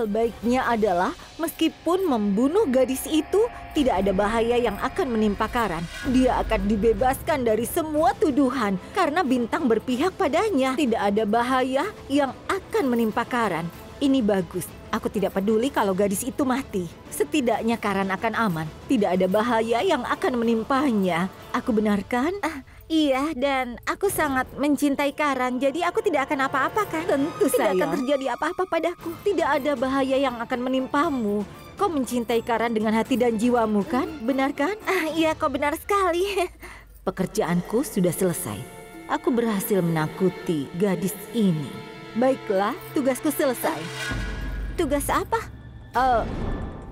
Hal baiknya adalah meskipun membunuh gadis itu, tidak ada bahaya yang akan menimpa Karan. Dia akan dibebaskan dari semua tuduhan karena Bintang berpihak padanya. Tidak ada bahaya yang akan menimpa Karan. Ini bagus. Aku tidak peduli kalau gadis itu mati. Setidaknya Karan akan aman. Tidak ada bahaya yang akan menimpanya. Aku benarkan? Iya, dan aku sangat mencintai Karan, jadi aku tidak akan apa-apa kan? Tentu sayang. Tidak akan terjadi apa-apa padaku. Tidak ada bahaya yang akan menimpamu. Kau mencintai Karan dengan hati dan jiwamu kan? Benar kan? Iya, kau benar sekali. Pekerjaanku sudah selesai. Aku berhasil menakuti gadis ini. Baiklah, tugasku selesai. Tugas apa?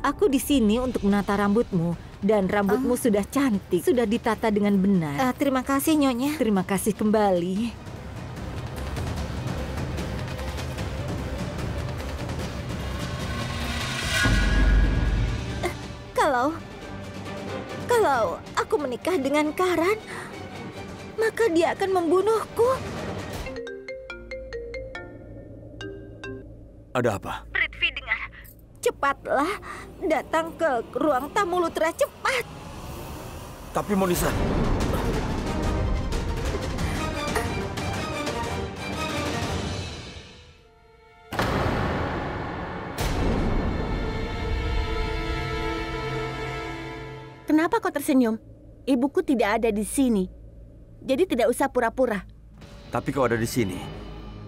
Aku di sini untuk menata rambutmu. Dan rambutmu sudah cantik, sudah ditata dengan benar. Terima kasih, Nyonya. Terima kasih kembali. Kalau aku menikah dengan Karan, maka dia akan membunuhku. Ada apa? Prithvi, dengar. Cepatlah, datang ke ruang tamu Lutra, cepat. Tapi Monisa... Kenapa kau tersenyum? Ibuku tidak ada di sini. Jadi tidak usah pura-pura. Tapi kau ada di sini.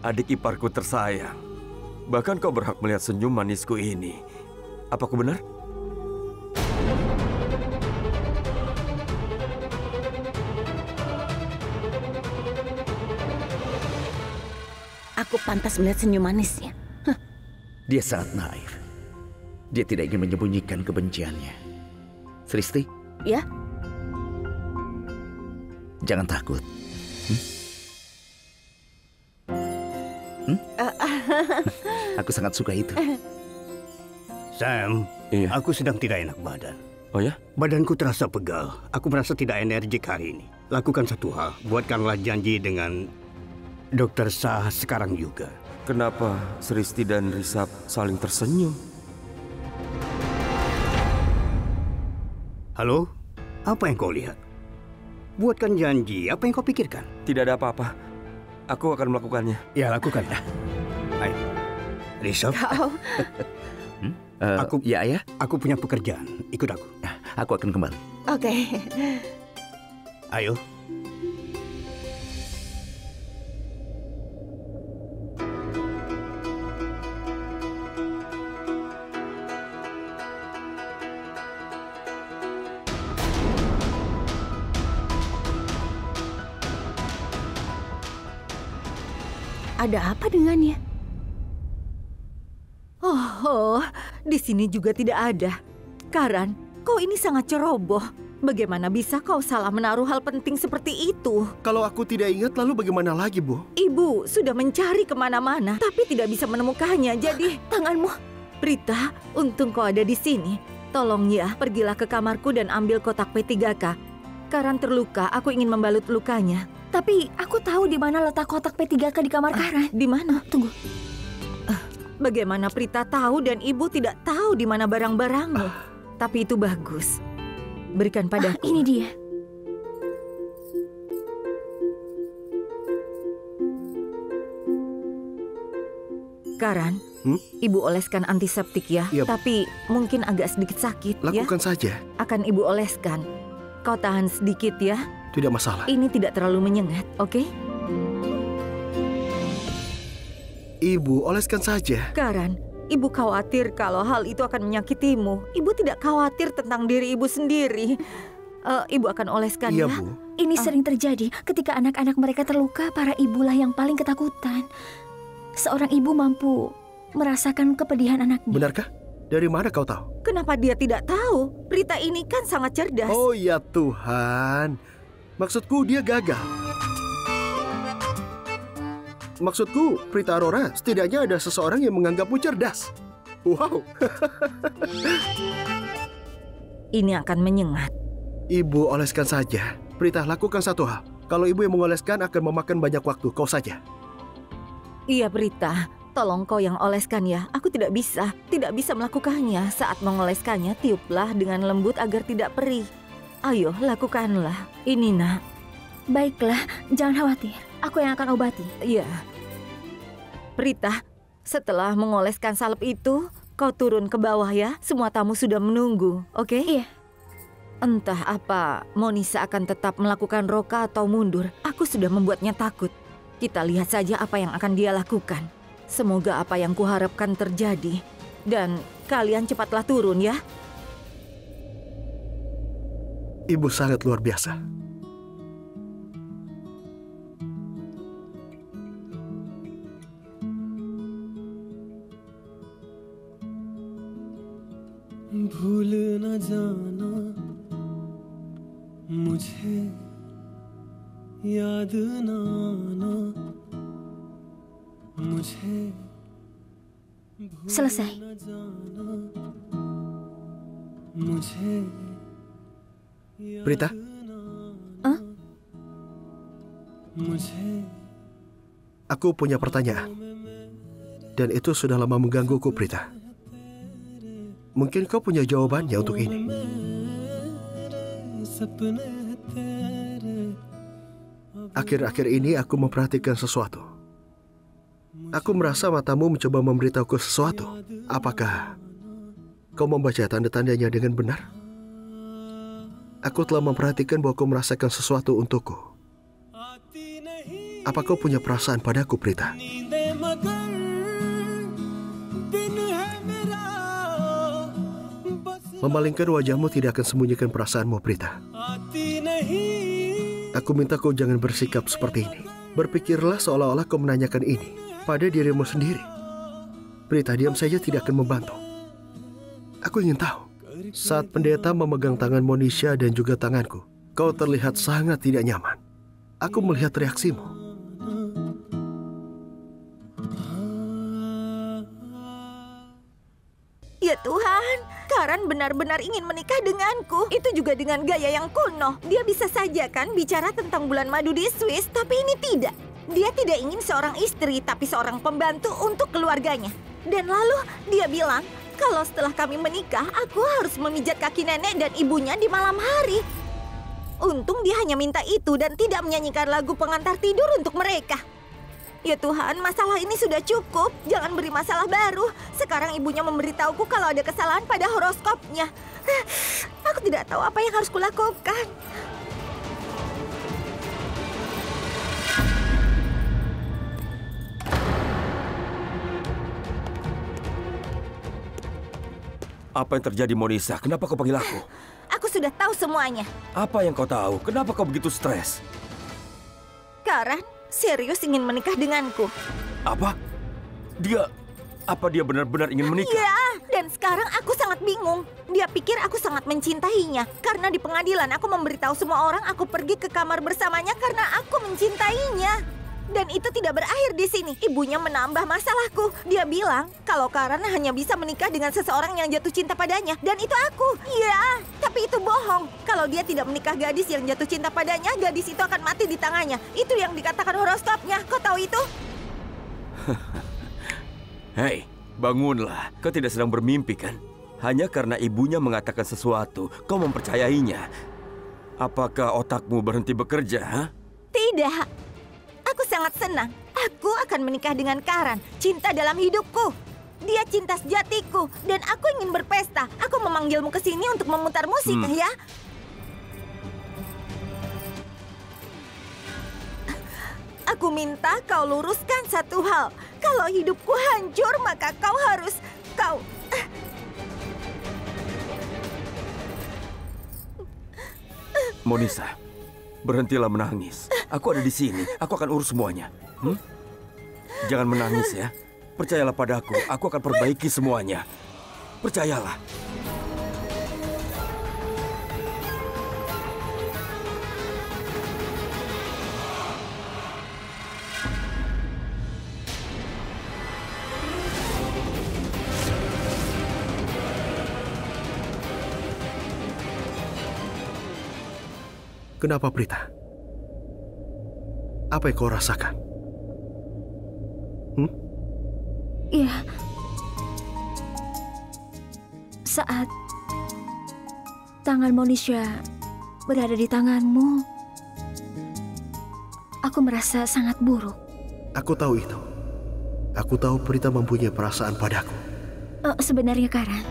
Adik iparku tersayang. Bahkan kau berhak melihat senyum manisku ini. Apa aku benar? Aku pantas melihat senyum manisnya. Dia sangat naif. Dia tidak ingin menyembunyikan kebenciannya. Sristi? Ya? Jangan takut. Aku sangat suka itu. Sam, Iya. aku sedang tidak enak badan. Oh ya? Badanku terasa pegal. Aku merasa tidak energik hari ini. Lakukan satu hal, buatkanlah janji dengan Dokter Shah sekarang juga. Kenapa Sristi dan Risab saling tersenyum? Halo? Apa yang kau lihat? Buatkan janji, apa yang kau pikirkan? Tidak ada apa-apa. Aku akan melakukannya. Ya, lakukan. Ayo. Risab, Ya, ayah. aku punya pekerjaan. Ikut aku. Aku akan kembali. Oke. Ayo. Ada apa dengannya? Oh, di sini juga tidak ada. Karan, kau ini sangat ceroboh. Bagaimana bisa kau salah menaruh hal penting seperti itu? Kalau aku tidak ingat, lalu bagaimana lagi, Bu? Ibu sudah mencari kemana-mana, tapi tidak bisa menemukannya. Jadi, tanganmu. Prita, untung kau ada di sini. Tolong ya, pergilah ke kamarku dan ambil kotak P3K. Karan terluka, aku ingin membalut lukanya. Tapi aku tahu di mana letak kotak P3K di kamar Karan. Di mana? Tunggu. Bagaimana Prita tahu dan ibu tidak tahu di mana barang-barangmu? Tapi itu bagus. Berikan padaku. Ini dia. Karan, ibu oleskan antiseptik ya. Iya, Bu. Tapi mungkin agak sedikit sakit ya. Lakukan saja. Akan ibu oleskan. Kau tahan sedikit ya. Tidak masalah. Ini tidak terlalu menyengat, oke? Ibu, oleskan saja. Karan, ibu khawatir kalau hal itu akan menyakitimu. Ibu tidak khawatir tentang diri ibu sendiri. Ibu akan oleskan Iya, ya. Bu. Ini sering terjadi ketika anak-anak mereka terluka, para ibulah yang paling ketakutan. Seorang ibu mampu merasakan kepedihan anaknya. Benarkah? Dari mana kau tahu? Kenapa dia tidak tahu? Prita ini kan sangat cerdas. Oh ya Tuhan. Maksudku dia gagal. Maksudku, Prita Aurora, setidaknya ada seseorang yang menganggapmu cerdas. Wow. Ini akan menyengat. Ibu oleskan saja. Prita, lakukan satu hal. Kalau ibu yang mengoleskan akan memakan banyak waktu, kau saja. Iya, Prita. Tolong kau yang oleskan ya. Aku tidak bisa melakukannya. Saat mengoleskannya, tiuplah dengan lembut agar tidak perih. Ayo, lakukanlah. Ini, nak. Baiklah, jangan khawatir. Aku yang akan obati. Iya. Prita, setelah mengoleskan salep itu, kau turun ke bawah ya. Semua tamu sudah menunggu, oke? Iya. Entah apa Monisa akan tetap melakukan roka atau mundur. Aku sudah membuatnya takut. Kita lihat saja apa yang akan dia lakukan. Semoga apa yang kuharapkan terjadi. Dan kalian cepatlah turun ya. Ibu sangat luar biasa. भूल न जाना मुझे याद न आना मुझे Selesai. न जाना मुझे Prita, Hah? मुझे aku punya pertanyaan. Dan itu sudah lama menggangguku, Prita. Mungkin kau punya jawabannya untuk ini. Akhir-akhir ini aku memperhatikan sesuatu. Aku merasa matamu mencoba memberitahuku sesuatu. Apakah kau membaca tanda-tandanya dengan benar? Aku telah memperhatikan bahwa kau merasakan sesuatu untukku. Apa kau punya perasaan padaku, Prita? Memalingkan wajahmu tidak akan sembunyikan perasaanmu, Prita. Aku minta kau jangan bersikap seperti ini. Berpikirlah seolah-olah kau menanyakan ini pada dirimu sendiri. Prita, diam saja tidak akan membantu. Aku ingin tahu. Saat pendeta memegang tangan Monisha dan juga tanganku, kau terlihat sangat tidak nyaman. Aku melihat reaksimu. Ya Tuhan, Karan benar-benar ingin menikah denganku. Itu juga dengan gaya yang kuno. Dia bisa saja kan bicara tentang bulan madu di Swiss, tapi ini tidak. Dia tidak ingin seorang istri, tapi seorang pembantu untuk keluarganya. Dan lalu dia bilang, kalau setelah kami menikah, aku harus memijat kaki nenek dan ibunya di malam hari. Untung dia hanya minta itu dan tidak menyanyikan lagu pengantar tidur untuk mereka. Ya Tuhan, masalah ini sudah cukup. Jangan beri masalah baru. Sekarang ibunya memberitahuku kalau ada kesalahan pada horoskopnya. Aku tidak tahu apa yang harus kulakukan. Apa yang terjadi, Monisa? Kenapa kau panggil aku? Aku sudah tahu semuanya. Apa yang kau tahu? Kenapa kau begitu stres? Karan serius ingin menikah denganku. Apa? Apa dia benar-benar ingin menikah? Ya, dan sekarang aku sangat bingung. Dia pikir aku sangat mencintainya. Karena di pengadilan aku memberitahu semua orang aku pergi ke kamar bersamanya karena aku mencintainya. Dan itu tidak berakhir di sini. Ibunya menambah masalahku. Dia bilang kalau Karan hanya bisa menikah dengan seseorang yang jatuh cinta padanya. Dan itu aku. Ya, tapi itu bohong. Kalau dia tidak menikah gadis yang jatuh cinta padanya, gadis itu akan mati di tangannya. Itu yang dikatakan horoskopnya. Kau tahu itu? Hei, bangunlah. Kau tidak sedang bermimpi, kan? Hanya karena ibunya mengatakan sesuatu, kau mempercayainya. Apakah otakmu berhenti bekerja, ha? Tidak. Aku sangat senang. Aku akan menikah dengan Karan. Cinta dalam hidupku. Dia cinta sejatiku. Dan aku ingin berpesta. Aku memanggilmu ke sini untuk memutar musik, ya. Aku minta kau luruskan satu hal. Kalau hidupku hancur, maka kau harus... Monisa, berhentilah menangis. Aku ada di sini. Aku akan urus semuanya. Jangan menangis ya. Percayalah padaku. Aku akan perbaiki semuanya. Percayalah. Kenapa, Prita? Apa yang kau rasakan? Iya. Saat tangan Monisha berada di tanganmu, aku merasa sangat buruk. Aku tahu itu. Aku tahu Prita mempunyai perasaan padaku. Sebenarnya Karan,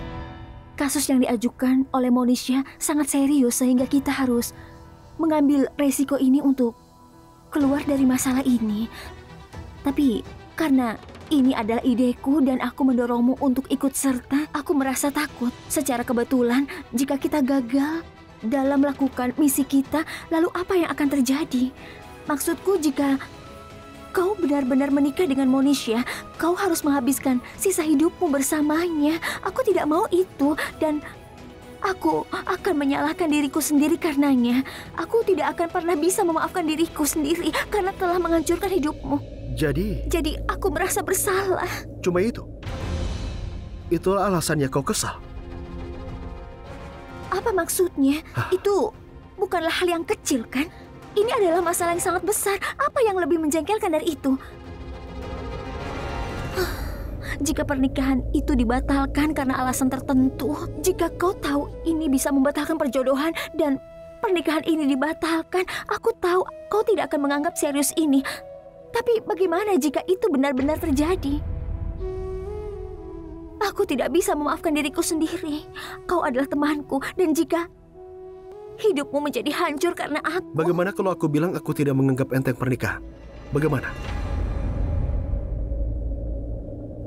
kasus yang diajukan oleh Monisha sangat serius sehingga kita harus mengambil resiko ini untuk keluar dari masalah ini. Tapi karena ini adalah ideku dan aku mendorongmu untuk ikut serta, aku merasa takut. Secara kebetulan, jika kita gagal dalam melakukan misi kita, lalu apa yang akan terjadi? Maksudku, jika kau benar-benar menikah dengan Monisha, kau harus menghabiskan sisa hidupmu bersamanya. Aku tidak mau itu dan aku akan menyalahkan diriku sendiri karenanya. Aku tidak akan pernah bisa memaafkan diriku sendiri karena telah menghancurkan hidupmu. Jadi aku merasa bersalah. Cuma itu? Itulah alasannya kau kesal? Apa maksudnya? Itu bukanlah hal yang kecil, kan? Ini adalah masalah yang sangat besar. Apa yang lebih menjengkelkan dari itu? Jika pernikahan itu dibatalkan karena alasan tertentu, jika kau tahu ini bisa membatalkan perjodohan dan pernikahan ini dibatalkan, aku tahu kau tidak akan menganggap serius ini. Tapi bagaimana jika itu benar-benar terjadi? Aku tidak bisa memaafkan diriku sendiri. Kau adalah temanku dan jika hidupmu menjadi hancur karena aku... Bagaimana kalau aku bilang aku tidak menganggap enteng pernikahan? Bagaimana?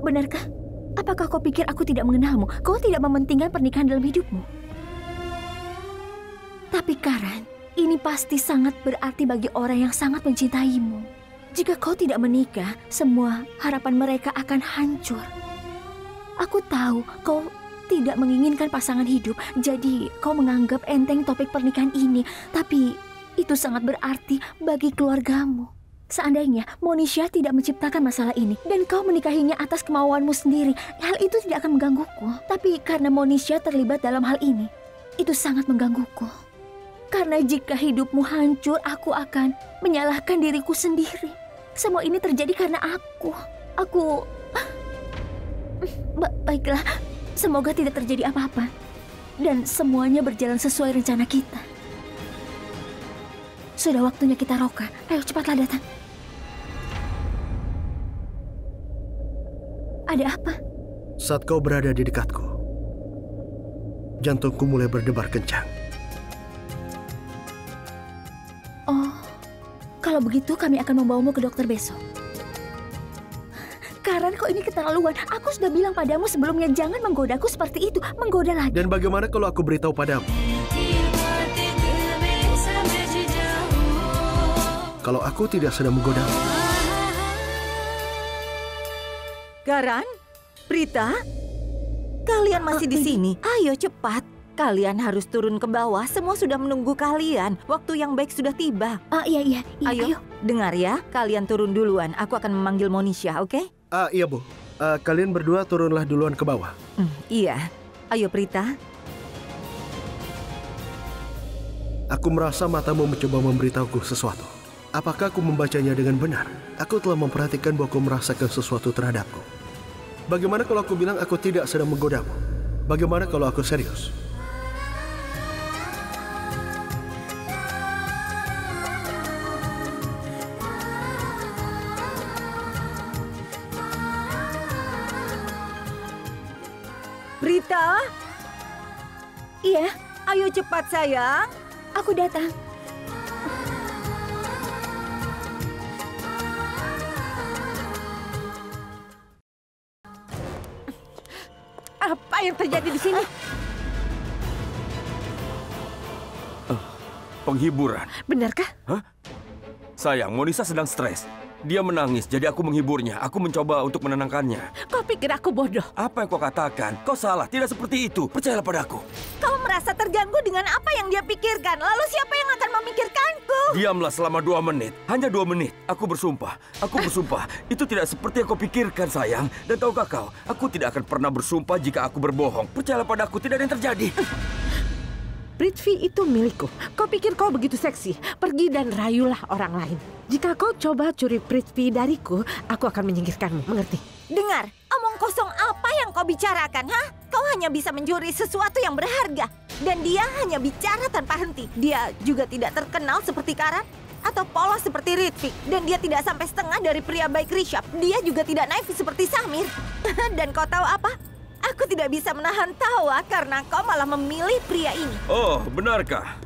Benarkah? Apakah kau pikir aku tidak mengenalmu? Kau tidak mementingkan pernikahan dalam hidupmu? Tapi Karan, ini pasti sangat berarti bagi orang yang sangat mencintaimu. Jika kau tidak menikah, semua harapan mereka akan hancur. Aku tahu kau tidak menginginkan pasangan hidup, jadi kau menganggap enteng topik pernikahan ini. Tapi itu sangat berarti bagi keluargamu. Seandainya Monisha tidak menciptakan masalah ini dan kau menikahinya atas kemauanmu sendiri, hal itu tidak akan menggangguku. Tapi karena Monisha terlibat dalam hal ini, itu sangat menggangguku. Karena jika hidupmu hancur, aku akan menyalahkan diriku sendiri. Semua ini terjadi karena aku. Baiklah, semoga tidak terjadi apa-apa. Dan semuanya berjalan sesuai rencana kita. Sudah waktunya kita roka. Ayo cepatlah datang. Ada apa? Saat kau berada di dekatku, jantungku mulai berdebar kencang. Oh, kalau begitu kami akan membawamu ke dokter besok. Karan, kok ini keterlaluan. Aku sudah bilang padamu sebelumnya jangan menggodaku seperti itu. Menggoda lagi. Dan bagaimana kalau aku beritahu padamu? Kalau aku tidak sedang menggodamu. Karan, Prita, kalian masih di sini. Ayo cepat. Kalian harus turun ke bawah. Semua sudah menunggu kalian. Waktu yang baik sudah tiba. Iya. Ayo, dengar ya. Kalian turun duluan. Aku akan memanggil Monisha, oke? Iya, Bu. Kalian berdua turunlah duluan ke bawah. Iya. Ayo, Prita. Aku merasa matamu mencoba memberitahuku sesuatu. Apakah aku membacanya dengan benar? Aku telah memperhatikan bahwa kau merasakan sesuatu terhadapku. Bagaimana kalau aku bilang aku tidak sedang menggodamu? Bagaimana kalau aku serius? Prita, Iya, ayo cepat sayang. aku datang. Apa yang terjadi di sini? Penghiburan. Benarkah? Hah? Sayang, Monisha sedang stres. Dia menangis, jadi aku menghiburnya. Aku mencoba untuk menenangkannya. Kau pikir aku bodoh? Apa yang kau katakan? Kau salah, tidak seperti itu. Percayalah padaku. Kau merasa terganggu dengan apa yang dia pikirkan. Lalu siapa yang akan memikirkanku? Diamlah selama 2 menit. Hanya 2 menit. Aku bersumpah. Itu tidak seperti yang kau pikirkan, sayang. Dan tahukah kau, aku tidak akan pernah bersumpah jika aku berbohong. Percayalah padaku, tidak ada yang terjadi. Prithvi itu milikku. Kau pikir kau begitu seksi? Pergi dan rayulah orang lain. Jika kau coba curi Prithvi dariku, aku akan menyingkirkanmu, mengerti? Dengar, omong kosong apa yang kau bicarakan, ha? Kau hanya bisa mencuri sesuatu yang berharga. Dan dia hanya bicara tanpa henti. Dia juga tidak terkenal seperti Karan atau polos seperti Ritvi. Dan dia tidak sampai setengah dari pria baik Rishabh. Dia juga tidak naif seperti Samir. Dan kau tahu apa? Aku tidak bisa menahan tawa karena kau malah memilih pria ini. Oh, benarkah?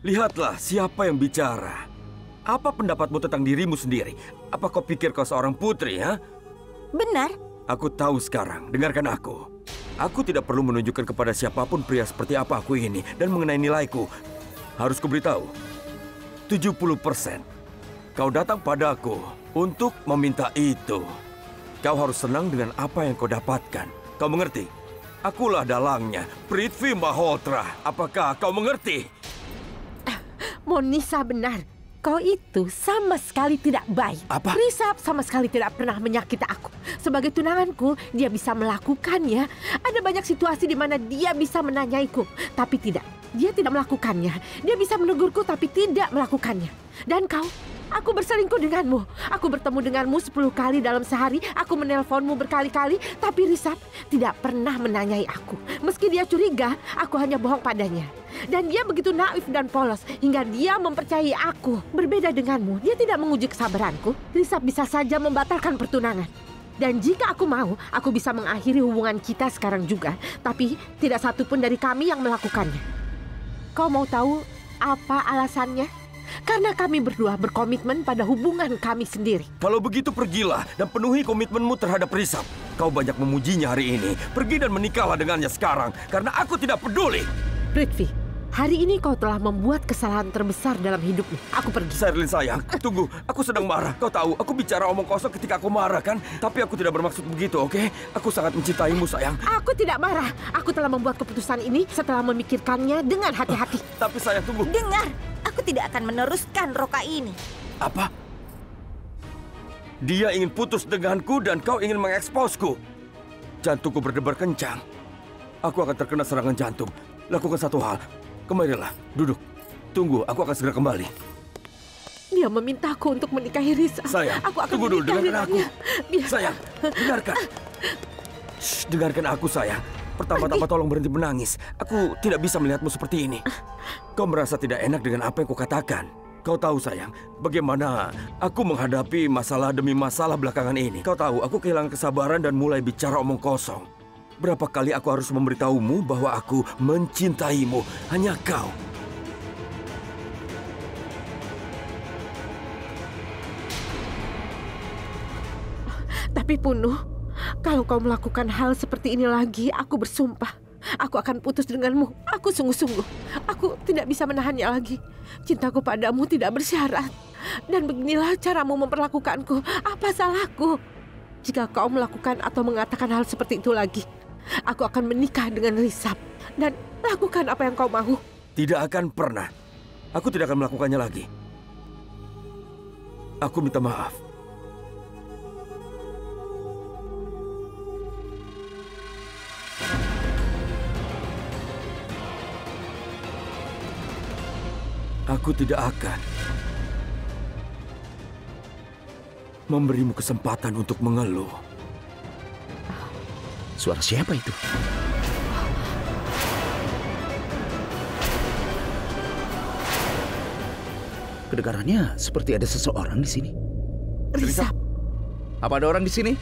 Lihatlah siapa yang bicara. Apa pendapatmu tentang dirimu sendiri? Apa kau pikir kau seorang putri, ha? Benar. Aku tahu sekarang, dengarkan aku. Aku tidak perlu menunjukkan kepada siapapun pria seperti apa aku ini. Dan mengenai nilaiku, harus kuberitahu. 70%. Kau datang padaku untuk meminta itu. Kau harus senang dengan apa yang kau dapatkan. Kau mengerti? Akulah dalangnya, Prithvi Malhotra. Apakah kau mengerti? Monisa benar. Kau itu sama sekali tidak baik. Apa? Rishabh sama sekali tidak pernah menyakiti aku. Sebagai tunanganku, dia bisa melakukannya. Ada banyak situasi di mana dia bisa menanyaiku, tapi tidak. Dia tidak melakukannya. Dia bisa menegurku, tapi tidak melakukannya. Dan kau, aku berselingkuh denganmu. Aku bertemu denganmu 10 kali dalam sehari. Aku menelponmu berkali-kali, tapi Rishabh tidak pernah menanyai aku. Meski dia curiga, aku hanya bohong padanya. Dan dia begitu naif dan polos hingga dia mempercayai aku. Berbeda denganmu, dia tidak menguji kesabaranku. Rishabh bisa saja membatalkan pertunangan. Dan jika aku mau, aku bisa mengakhiri hubungan kita sekarang juga. Tapi tidak satu pun dari kami yang melakukannya. Kau mau tahu apa alasannya? Karena kami berdua berkomitmen pada hubungan kami sendiri. Kalau begitu pergilah dan penuhi komitmenmu terhadap Rishabh. Kau banyak memujinya hari ini. Pergi dan menikahlah dengannya sekarang. Karena aku tidak peduli. Prithvi, hari ini kau telah membuat kesalahan terbesar dalam hidupmu. Aku pergi. Sherlyn sayang, tunggu. Aku sedang marah. Kau tahu, aku bicara omong kosong ketika aku marah kan? Tapi aku tidak bermaksud begitu, oke? Aku sangat mencintaimu sayang. Aku tidak marah. Aku telah membuat keputusan ini setelah memikirkannya dengan hati-hati. Tapi sayang, tunggu. Dengar, aku tidak akan meneruskan roka ini. Apa? Dia ingin putus denganku dan kau ingin mengeksposku. Jantungku berdebar kencang. Aku akan terkena serangan jantung. Lakukan satu hal. Kemarilah, duduk. Tunggu, aku akan segera kembali. Dia memintaku untuk menikahi Rishabh. Sayang, aku akan tunggu dulu, dengarkan aku. Biar... Sayang, dengarkan. Shh, dengarkan aku, sayang. Pertama-tama tolong berhenti menangis. Aku tidak bisa melihatmu seperti ini. Kau merasa tidak enak dengan apa yang kukatakan. Kau tahu, sayang, bagaimana aku menghadapi masalah demi masalah belakangan ini. Kau tahu, aku kehilangan kesabaran dan mulai bicara omong kosong. Berapa kali aku harus memberitahumu bahwa aku mencintaimu, hanya kau. Tapi Punuh, kalau kau melakukan hal seperti ini lagi, aku bersumpah. Aku akan putus denganmu. Aku sungguh-sungguh. Aku tidak bisa menahannya lagi. Cintaku padamu tidak bersyarat. Dan beginilah caramu memperlakukanku. Apa salahku? Jika kau melakukan atau mengatakan hal seperti itu lagi, aku akan menikah dengan Rishabh dan lakukan apa yang kau mau. Tidak akan pernah. Aku tidak akan melakukannya lagi. Aku minta maaf. Aku tidak akan memberimu kesempatan untuk mengeluh. Suara siapa itu? Kedengarannya seperti ada seseorang di sini. Rishabh. Apa ada orang di sini?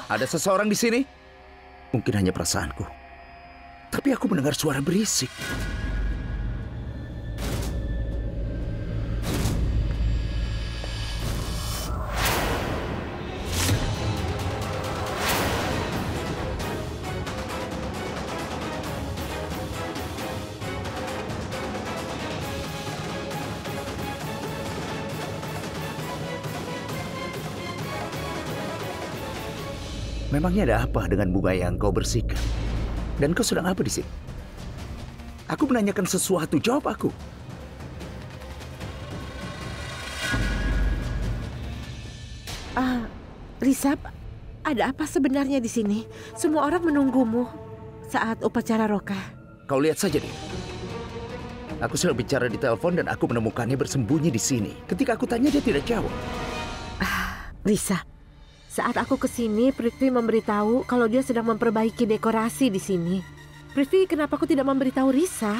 Ada seseorang di sini? Mungkin hanya perasaanku. Tapi aku mendengar suara berisik. Memangnya ada apa dengan bunga yang kau bersihkan? Dan kau sedang apa di sini? Aku menanyakan sesuatu, jawab aku. Rishabh, ada apa sebenarnya di sini? Semua orang menunggumu. saat upacara Roka. Kau lihat saja deh. Aku sedang bicara di telepon dan aku menemukannya bersembunyi di sini. Ketika aku tanya dia tidak jawab. Risa, saat aku ke sini, Prithvi memberitahu kalau dia sedang memperbaiki dekorasi di sini. Prithvi, kenapa aku tidak memberitahu Risa?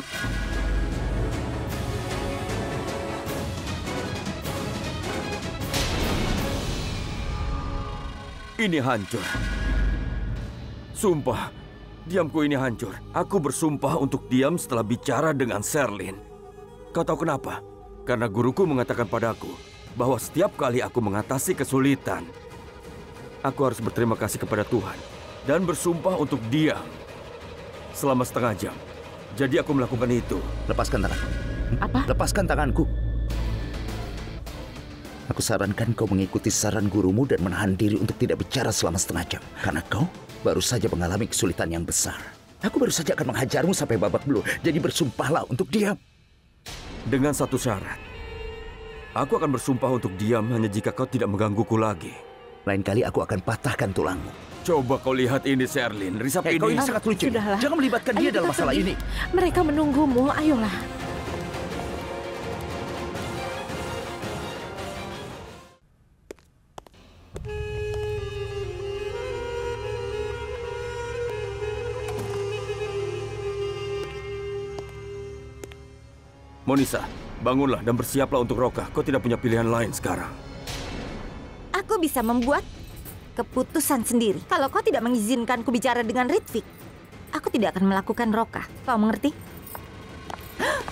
Ini hancur. Sumpah, diamku ini hancur. Aku bersumpah untuk diam setelah bicara dengan Sherlyn. Kau tahu kenapa? Karena guruku mengatakan padaku bahwa setiap kali aku mengatasi kesulitan, aku harus berterima kasih kepada Tuhan dan bersumpah untuk diam selama setengah jam. Jadi aku melakukan itu. Lepaskan tanganku. Apa? Lepaskan tanganku. Aku sarankan kau mengikuti saran gurumu dan menahan diri untuk tidak bicara selama setengah jam. Karena kau baru saja mengalami kesulitan yang besar. Aku baru saja akan menghajarmu sampai babak belur. Jadi bersumpahlah untuk diam. Dengan satu syarat. Aku akan bersumpah untuk diam hanya jika kau tidak menggangguku lagi. Lain kali aku akan patahkan tulangmu. Coba kau lihat ini, Sherlyn. Risap ini. Kau ini sangat lucu. Sudahlah. Jangan melibatkan dia Ayo dalam kita masalah pergi. ini. Mereka menunggumu, ayolah. Monisa, bangunlah dan bersiaplah untuk Roka. Kau tidak punya pilihan lain sekarang. Aku bisa membuat keputusan sendiri. Kalau kau tidak mengizinkanku bicara dengan Ritwik, aku tidak akan melakukan Roka. Kau mengerti?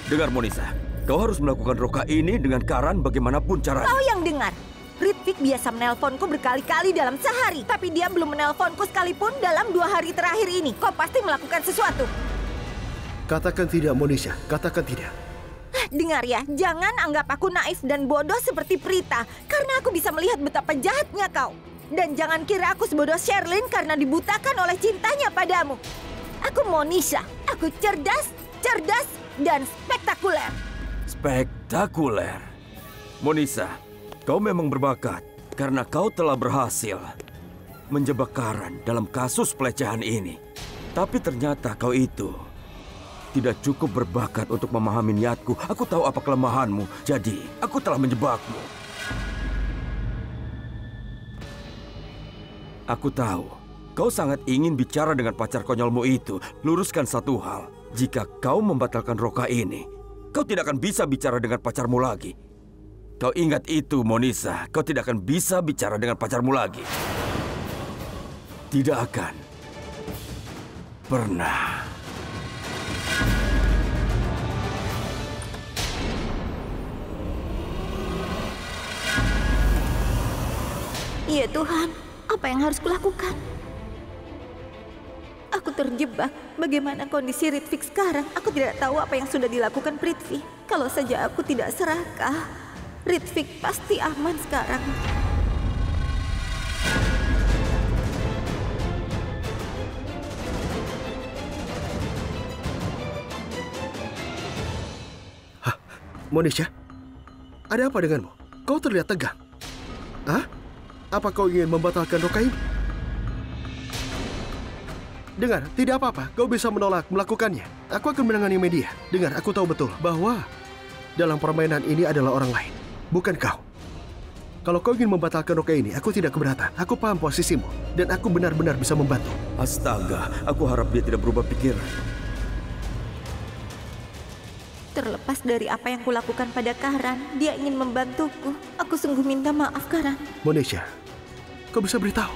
Dengar, Monisa. Kau harus melakukan Roka ini dengan Karan bagaimanapun caranya. Kau yang dengar. Ritwik biasa menelponku berkali-kali dalam sehari. Tapi dia belum menelponku sekalipun dalam 2 hari terakhir ini. Kau pasti melakukan sesuatu. Katakan tidak, Monisha. Katakan tidak. Dengar ya, jangan anggap aku naif dan bodoh seperti Prita. Karena aku bisa melihat betapa jahatnya kau. Dan jangan kira aku sebodoh Sherlyn karena dibutakan oleh cintanya padamu. Aku Monisha. Aku cerdas, dan spektakuler. Spektakuler. Monisa, kau memang berbakat karena kau telah berhasil menjebak Karan dalam kasus pelecehan ini. Tapi ternyata kau itu tidak cukup berbakat untuk memahami niatku. Aku tahu apa kelemahanmu, jadi aku telah menjebakmu. Aku tahu, kau sangat ingin bicara dengan pacar konyolmu itu. Luruskan satu hal, jika kau membatalkan Roka ini, kau tidak akan bisa bicara dengan pacarmu lagi. Kau ingat itu, Monisa. Kau tidak akan bisa bicara dengan pacarmu lagi. Tidak akan pernah. Ya Tuhan, apa yang harus kulakukan? Aku terjebak. Bagaimana kondisi Ritwik sekarang? Aku tidak tahu apa yang sudah dilakukan Prithvi. Kalau saja aku tidak serakah, Ritwik pasti aman sekarang. Monisha, ada apa denganmu? Kau terlihat tegang. Hah? Apa kau ingin membatalkan Roka ini? Dengar, tidak apa-apa. Kau bisa menolak melakukannya. Aku akan menangani media. Dengar, aku tahu betul bahwa dalam permainan ini adalah orang lain, bukan kau. Kalau kau ingin membatalkan Roka ini, aku tidak keberatan. Aku paham posisimu, dan aku benar-benar bisa membantu. Astaga, aku harap dia tidak berubah pikiran. Terlepas dari apa yang kulakukan pada Karan, dia ingin membantuku. Aku sungguh minta maaf, Karan. Monisha, kau bisa beritahu.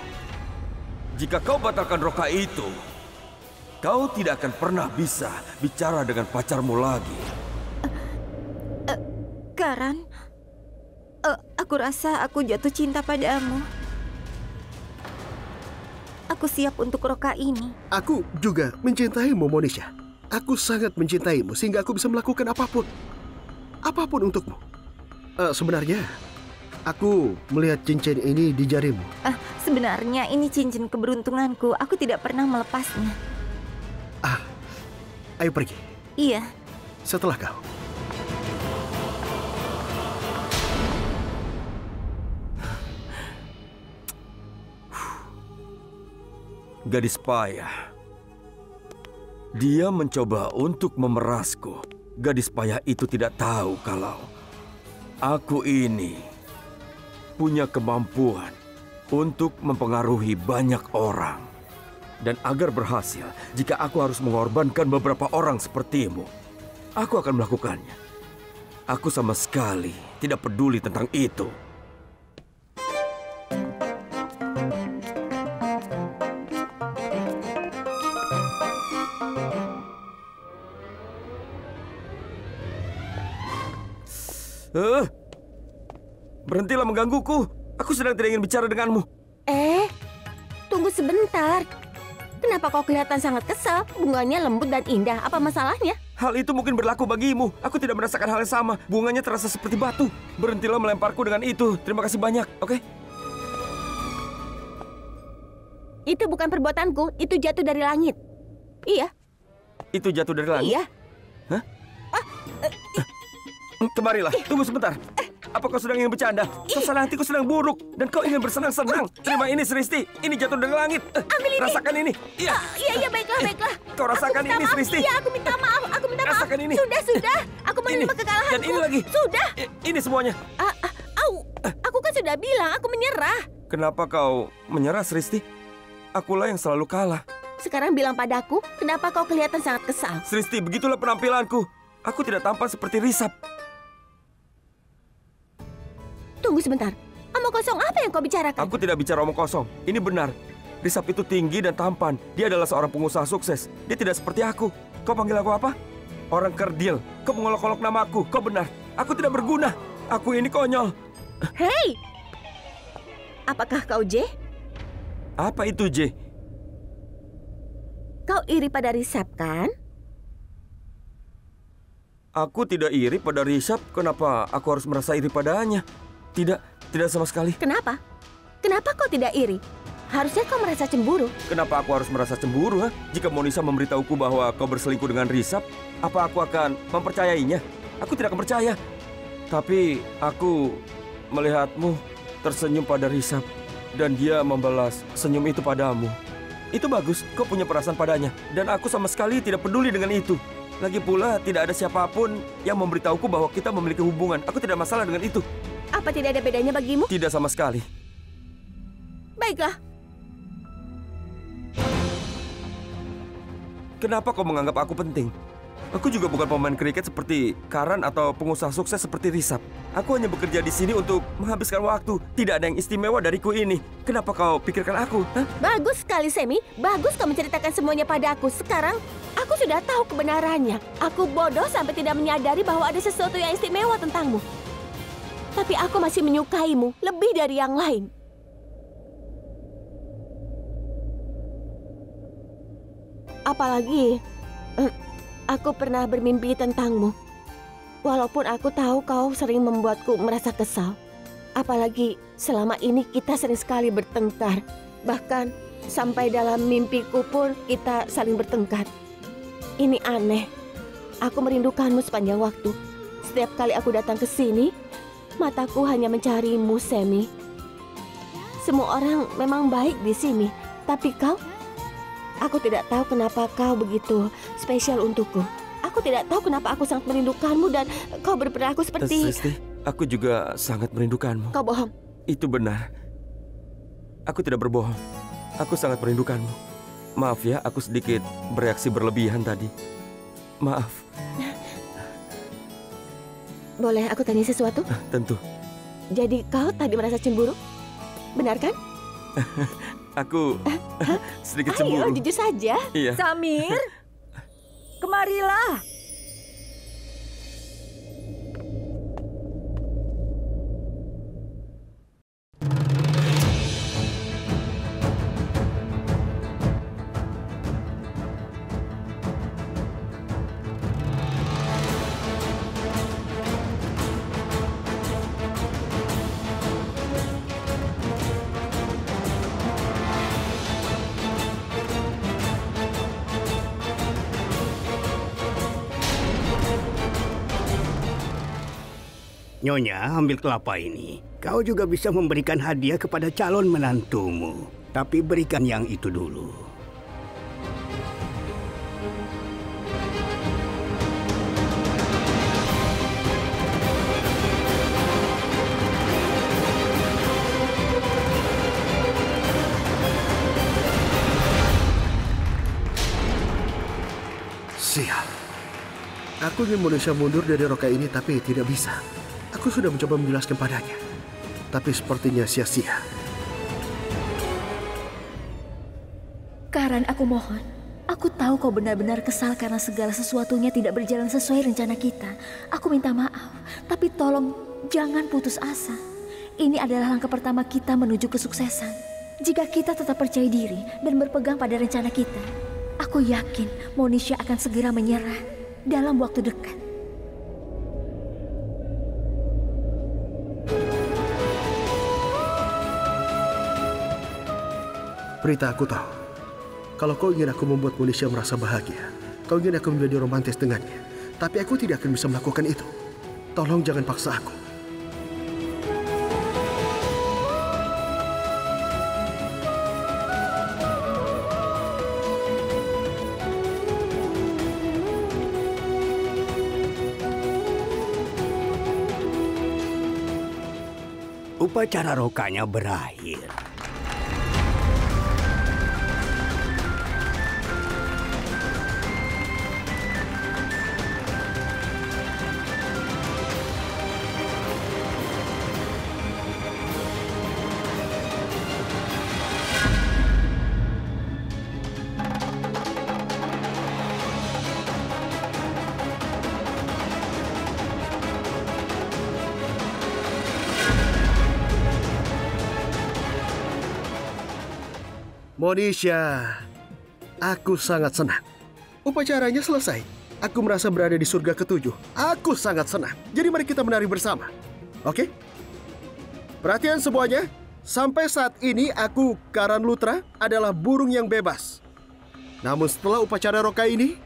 Jika kau batalkan Roka itu, kau tidak akan pernah bisa bicara dengan pacarmu lagi. Karan, aku rasa aku jatuh cinta padamu. Aku siap untuk Roka ini. Aku juga mencintaimu, Monisha. Aku sangat mencintaimu sehingga aku bisa melakukan apapun. Apapun untukmu. Sebenarnya, aku melihat cincin ini di jarimu. Sebenarnya ini cincin keberuntunganku. Aku tidak pernah melepasnya. Ayo pergi. Iya. Setelah kau. Gadis payah. Dia mencoba untuk memerasku. Gadis payah itu tidak tahu kalau aku ini punya kemampuan untuk mempengaruhi banyak orang. Dan agar berhasil, jika aku harus mengorbankan beberapa orang sepertimu, aku akan melakukannya. Aku sama sekali tidak peduli tentang itu. Berhentilah menggangguku. Aku sedang tidak ingin bicara denganmu. Tunggu sebentar. Kenapa kau kelihatan sangat kesal? Bunganya lembut dan indah. Apa masalahnya? Hal itu mungkin berlaku bagimu. Aku tidak merasakan hal yang sama. Bunganya terasa seperti batu. Berhentilah melemparku dengan itu. Terima kasih banyak, oke? Itu bukan perbuatanku. Itu jatuh dari langit. Iya. Itu jatuh dari langit? Iya. Hah? Kemarilah, tunggu sebentar. Apa kau sedang ingin bercanda? Suasana hatiku sedang buruk dan kau ingin bersenang-senang. Terima ini, Sristi. Ini jatuh dari langit. Ambil ini. Rasakan ini. Iya. Iya, baiklah. Kau rasakan ini, Sristi. Iya, aku minta maaf. Rasakan ini. Sudah. Aku menerima kekalahanku. Dan ini lagi. Sudah. Ini semuanya. Aku kan sudah bilang aku menyerah. Kenapa kau menyerah, Sristi? Akulah yang selalu kalah. Sekarang bilang padaku, kenapa kau kelihatan sangat kesal? Sristi, begitulah penampilanku. Aku tidak tampan seperti Risap. Tunggu sebentar. Omong kosong apa yang kau bicarakan? Aku tidak bicara omong kosong. Ini benar. Risap itu tinggi dan tampan. Dia adalah seorang pengusaha sukses. Dia tidak seperti aku. Kau panggil aku apa? Orang kerdil. Kau mengolok-olok namaku. Kau benar. Aku tidak berguna. Aku ini konyol. Hei! Apakah kau J? Apa itu, J? Kau iri pada Risap, kan? Aku tidak iri pada Risap. Kenapa aku harus merasa iri padanya? Tidak sama sekali. Kenapa? Kenapa kau tidak iri? Harusnya kau merasa cemburu. Kenapa aku harus merasa cemburu, ha? Jika Monisa memberitahuku bahwa kau berselingkuh dengan Risap, apa aku akan mempercayainya? Aku tidak akan percaya. Tapi aku melihatmu tersenyum pada Risap dan dia membalas senyum itu padamu. Itu bagus, kau punya perasaan padanya. Dan aku sama sekali tidak peduli dengan itu. Lagi pula, tidak ada siapapun yang memberitahuku bahwa kita memiliki hubungan. Aku tidak masalah dengan itu. Apa tidak ada bedanya bagimu? Tidak sama sekali. Baiklah. Kenapa kau menganggap aku penting? Aku juga bukan pemain kriket seperti Karan atau pengusaha sukses seperti Risap. Aku hanya bekerja di sini untuk menghabiskan waktu. Tidak ada yang istimewa dariku ini. Kenapa kau pikirkan aku? Hah? Bagus sekali, Semi. Bagus kau menceritakan semuanya pada aku. Sekarang, aku sudah tahu kebenarannya. Aku bodoh sampai tidak menyadari bahwa ada sesuatu yang istimewa tentangmu. Tapi aku masih menyukaimu lebih dari yang lain. Apalagi, aku pernah bermimpi tentangmu. Walaupun aku tahu kau sering membuatku merasa kesal. Apalagi selama ini kita sering sekali bertengkar. Bahkan sampai dalam mimpiku pun kita saling bertengkar. Ini aneh. Aku merindukanmu sepanjang waktu. Setiap kali aku datang ke sini, mataku hanya mencarimu, Semi. Semua orang memang baik di sini, tapi kau, aku tidak tahu kenapa kau begitu spesial untukku. Aku tidak tahu kenapa aku sangat merindukanmu dan kau berperilaku seperti... Sristi, aku juga sangat merindukanmu. Kau bohong. Itu benar. Aku tidak berbohong. Aku sangat merindukanmu. Maaf ya, aku sedikit bereaksi berlebihan tadi. Maaf. Boleh aku tanya sesuatu? Tentu. Jadi kau tadi merasa cemburu? Benar kan? Aku sedikit cemburu. Ayo, jujur saja. Iya. Samir, kemarilah. Nyonya, ambil kelapa ini. Kau juga bisa memberikan hadiah kepada calon menantumu. Tapi berikan yang itu dulu. Aku ingin Monisha mundur dari rokai ini, tapi tidak bisa. Aku sudah mencoba menjelaskan padanya, tapi sepertinya sia-sia. Karan, aku mohon. Aku tahu kau benar-benar kesal karena segala sesuatunya tidak berjalan sesuai rencana kita. Aku minta maaf, tapi tolong jangan putus asa. Ini adalah langkah pertama kita menuju kesuksesan. Jika kita tetap percaya diri dan berpegang pada rencana kita, aku yakin Monisha akan segera menyerah dalam waktu dekat. Prita, aku tahu. Kalau kau ingin aku membuat Monisha merasa bahagia, kau ingin aku menjadi romantis dengannya. Tapi aku tidak akan bisa melakukan itu. Tolong jangan paksa aku. Upacara rokanya berakhir. Monisha, aku sangat senang. Upacaranya selesai. Aku merasa berada di surga ketujuh. Aku sangat senang. Jadi mari kita menari bersama. Oke? Perhatian semuanya. Sampai saat ini aku, Karan Lutra, adalah burung yang bebas. Namun setelah upacara rokai ini,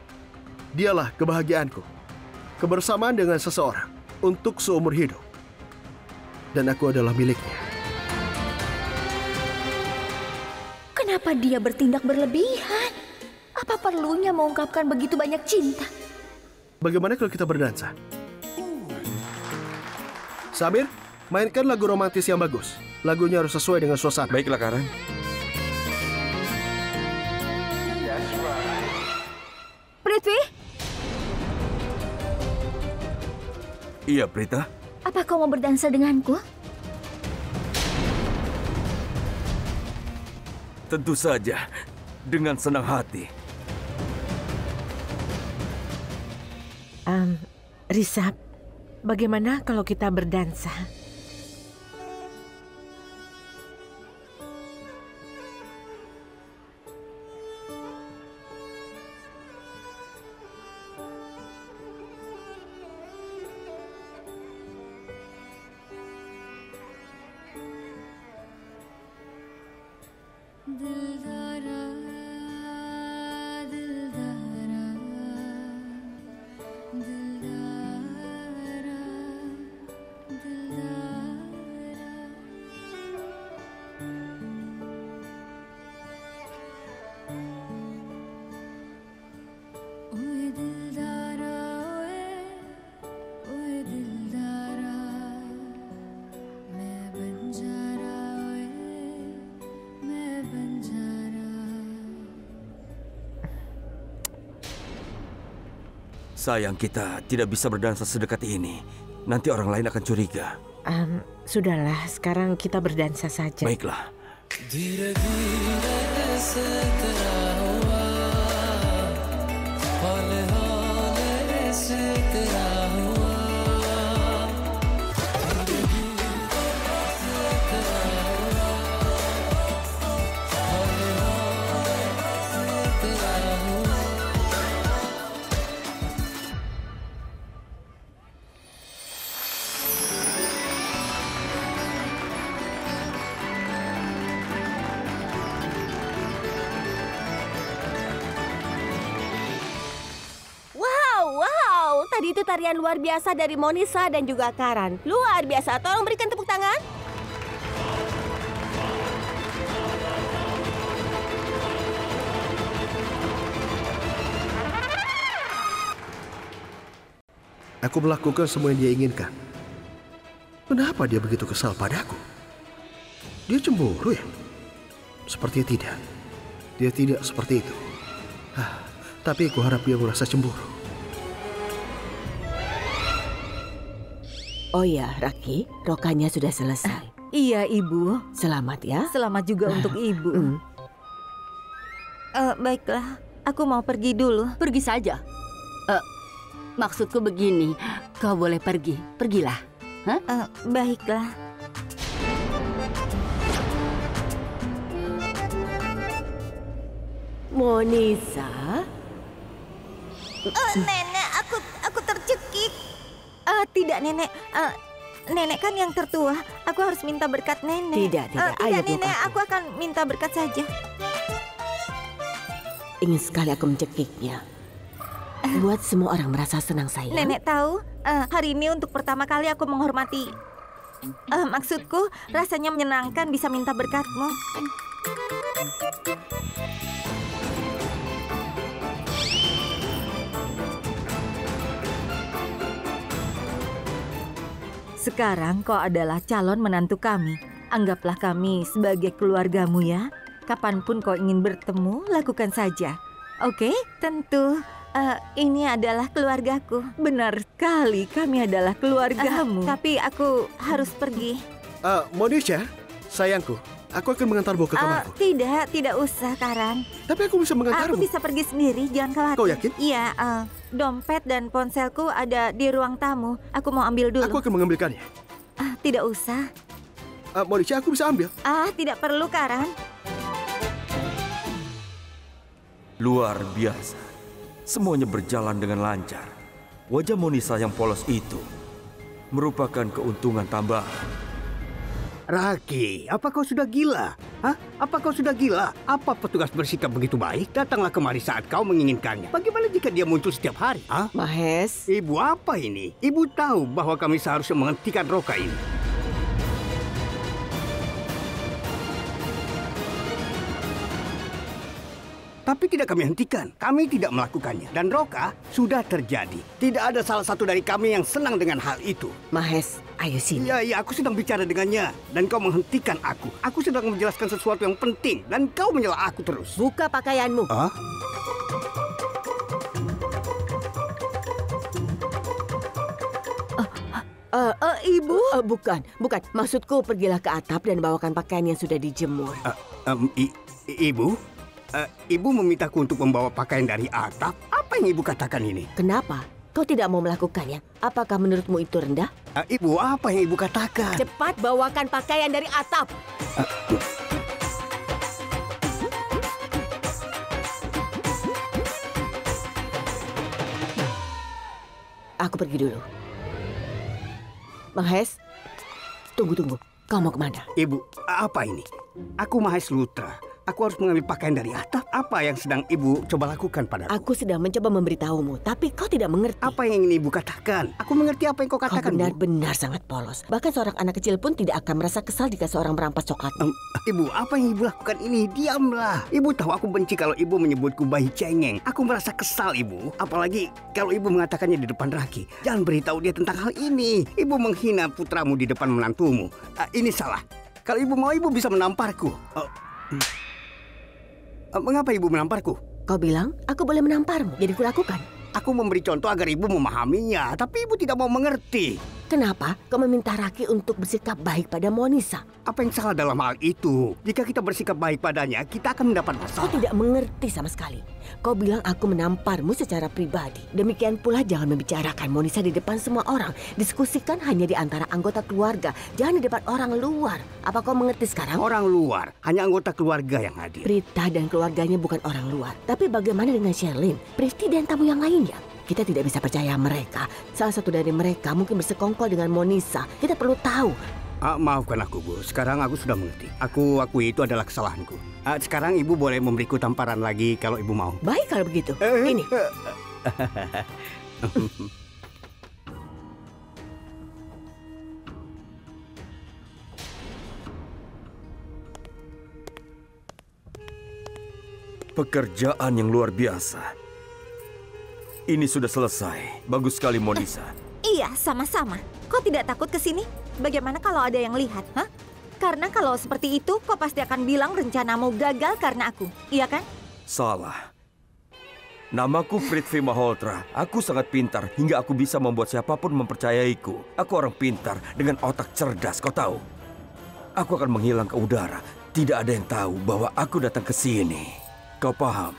dialah kebahagiaanku. Kebersamaan dengan seseorang untuk seumur hidup. Dan aku adalah miliknya. Kenapa dia bertindak berlebihan? Apa perlunya mengungkapkan begitu banyak cinta? Bagaimana kalau kita berdansa? Samir, mainkan lagu romantis yang bagus. Lagunya harus sesuai dengan suasana. Baiklah, Karan. Prithvi, Iya, Prita. apa kau mau berdansa denganku? Tentu saja, dengan senang hati. Risab, bagaimana kalau kita berdansa? Sayang, kita tidak bisa berdansa sedekat ini. Nanti orang lain akan curiga. Sudahlah, sekarang kita berdansa saja. Baiklah. Tadi itu tarian luar biasa dari Monisha dan juga Karan. Luar biasa, tolong berikan tepuk tangan. Aku melakukan semua yang dia inginkan. Kenapa dia begitu kesal padaku? Dia cemburu ya? Sepertinya tidak. Dia tidak seperti itu. Tapi aku harap dia merasa cemburu. Oh ya, Raki, rokanya sudah selesai. Iya, Ibu. Selamat ya. Selamat juga untuk Ibu. Baiklah, aku mau pergi dulu. Pergi saja. Maksudku begini, kau boleh pergi. Pergilah. Baiklah. Monisa? Nenek, aku tercekik. Tidak, Nenek. Nenek kan yang tertua. Aku harus minta berkat Nenek. Tidak. Ayo, Nenek, aku akan minta berkat saja. Ingin sekali aku mencekiknya. Buat semua orang merasa senang, sayang. Nenek tahu, hari ini untuk pertama kali aku menghormati. Maksudku, rasanya menyenangkan bisa minta berkatmu. Sekarang kau adalah calon menantu kami. Anggaplah kami sebagai keluargamu ya. Kapanpun kau ingin bertemu, lakukan saja. Oke? Tentu. Ini adalah keluargaku. Benar sekali, kami adalah keluargamu. Tapi aku harus pergi. Monisha, sayangku, aku akan mengantarmu ke kamarku. Tidak usah, Karan. Tapi aku bisa mengantarmu. Aku bisa pergi sendiri, jangan khawatir. Kau yakin? Iya, dompet dan ponselku ada di ruang tamu. Aku mau ambil dulu. Aku akan mengambilkannya. Tidak usah. Monisha, aku bisa ambil. Tidak perlu, Karan. Luar biasa. Semuanya berjalan dengan lancar. Wajah Monisa yang polos itu merupakan keuntungan tambahan. Raki, apa kau sudah gila? Apa kau sudah gila? Apa petugas bersikap begitu baik? Datanglah kemari saat kau menginginkannya. Bagaimana jika dia muncul setiap hari? Mahes. Ibu, apa ini? Ibu tahu bahwa kami seharusnya menghentikan Roka ini. Tapi tidak kami hentikan. Kami tidak melakukannya. Dan Roka sudah terjadi. Tidak ada salah satu dari kami yang senang dengan hal itu. Mahes, ayo sini. Iya, aku sedang bicara dengannya. Dan kau menghentikan aku. Aku sedang menjelaskan sesuatu yang penting. Dan kau menyela aku terus. Buka pakaianmu. Ibu? Bukan. Maksudku pergilah ke atap dan bawakan pakaian yang sudah dijemur. Ibu? Ibu memintaku untuk membawa pakaian dari atap? Apa yang ibu katakan ini? Kenapa? Kau tidak mau melakukannya? Apakah menurutmu itu rendah? Ibu, apa yang ibu katakan? Cepat bawakan pakaian dari atap. Aku pergi dulu. Mahes, tunggu. Kau mau kemana? Ibu, apa ini? Aku Mahes Lutra. Aku harus mengambil pakaian dari atap. Apa yang sedang ibu coba lakukan padaku? Aku sedang mencoba memberitahumu, tapi kau tidak mengerti. Apa yang ingin ibu katakan? Aku mengerti apa yang kau katakan. Kau benar-benar sangat polos. Bahkan seorang anak kecil pun tidak akan merasa kesal jika seorang merampas coklat. Ibu, apa yang ibu lakukan ini? Diamlah. Ibu tahu aku benci kalau ibu menyebutku bayi cengeng. Aku merasa kesal, ibu. Apalagi kalau ibu mengatakannya di depan Raki. Jangan beritahu dia tentang hal ini. Ibu menghina putramu di depan menantumu. Ini salah. Kalau ibu mau, ibu bisa menamparku. Mengapa ibu menamparku? Kau bilang aku boleh menamparmu, jadi kulakukan. Aku memberi contoh agar ibu memahaminya, tapi ibu tidak mau mengerti. Kenapa kau meminta Raki untuk bersikap baik pada Monisa? Apa yang salah dalam hal itu? Jika kita bersikap baik padanya, kita akan mendapat masalah. Kau tidak mengerti sama sekali. Kau bilang aku menamparmu secara pribadi. Demikian pula jangan membicarakan Monisa di depan semua orang. Diskusikan hanya di antara anggota keluarga, jangan di depan orang luar. Apa kau mengerti sekarang? Orang luar, hanya anggota keluarga yang hadir. Prita dan keluarganya bukan orang luar. Tapi bagaimana dengan Sherlyn, Priti dan tamu yang lainnya? Kita tidak bisa percaya mereka. Salah satu dari mereka mungkin bersekongkol dengan Monisa. Kita perlu tahu. Maafkan aku, Bu. Sekarang aku sudah mengerti. Aku akui itu adalah kesalahanku. Sekarang ibu boleh memberiku tamparan lagi kalau ibu mau. Baik kalau begitu. Ini. Pekerjaan yang luar biasa. Ini sudah selesai. Bagus sekali, Monisa. Iya, sama-sama. Kau tidak takut ke sini? Bagaimana kalau ada yang lihat, Karena kalau seperti itu, kau pasti akan bilang rencanamu gagal karena aku. Iya kan? Salah. Namaku Prithvi Malhotra. Aku sangat pintar hingga aku bisa membuat siapapun mempercayaiku. Aku orang pintar dengan otak cerdas, kau tahu. Aku akan menghilang ke udara. Tidak ada yang tahu bahwa aku datang ke sini. Kau paham?